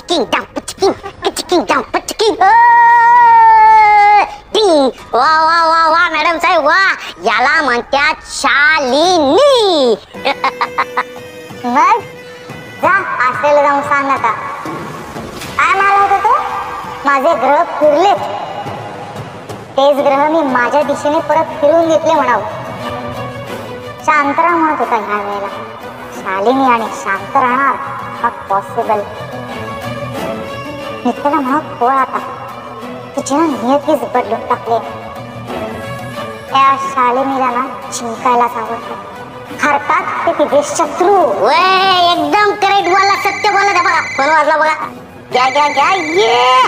पचकिंग डाम पचकिंग पचकिंग डाम पचकिंग डिंग वा वा वा वा मॅडम साहेब वा याला म्हणतात शालिनी मग जा आश्रयाला जाऊन सांग आता काय म्हणाला होता तो माझे ग्रह फिरलेत तेच ग्रह मी माझ्या दिशेने परत फिरून घेतले म्हणावं शांतरा म्हणत होता ह्या वेळेला शालिनी आणि शांत राहणार हा पॉसिबल नित्याला म्हणत खोळ आता तुझ्या नियतीच बदलून टाकले त्या शालिनीला ना चिंकायलाच आवडतं हरतात ते तिथे शत्रू एकदम करेक्ट बोला सत्य बोला त्या बघा फोन वाजला बघा घ्या घ्या घ्या ये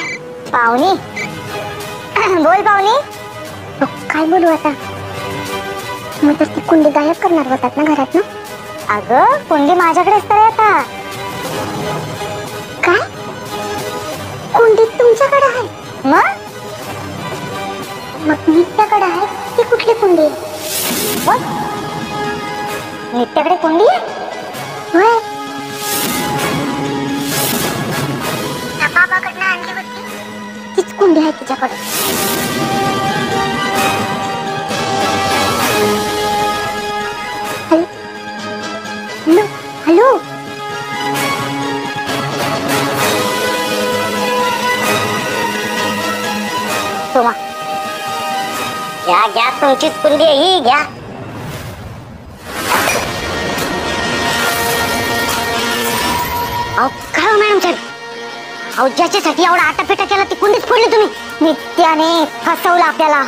पाहुणी बोल पाहुणी काय बोलू आता मग तर ती कुंडी गायब करणार होतात ना घरात ना अगं कुंडी माझ्याकडेच तर आता काय कुंडी तुमच्याकडे आहे मग नित्याकडे आहे ती कुठली कुंडी नित्याकडे कुंडी आहे बाबाकडनं आणली होती तीच कुंडी आहे तिच्याकडे हॅलो हॅलो सोमा घ्या घ्या तुमचीच कुंडी ही घ्या काय मॅडम साहेब अहो ज्याच्यासाठी एवढा आटापिटा केला ती कुंडीच फोडली तुम्ही नित्याने फसवलं आपल्याला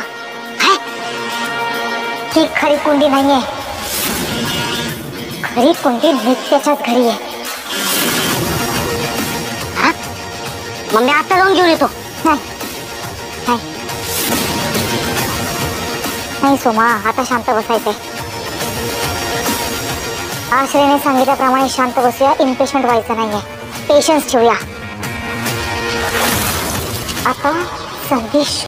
ही खरी कुंडी नाहीये खरी कुंडी नित्याच्याच घरी आहे मग मी आता जाऊन घेऊन येतो नाही सोमा आता शांत बसायचंय आश्रयाने सांगितल्याप्रमाणे शांत बसूया इम्पेशंट व्हायचं नाहीये पेशन्स ठेवूया आता संदेश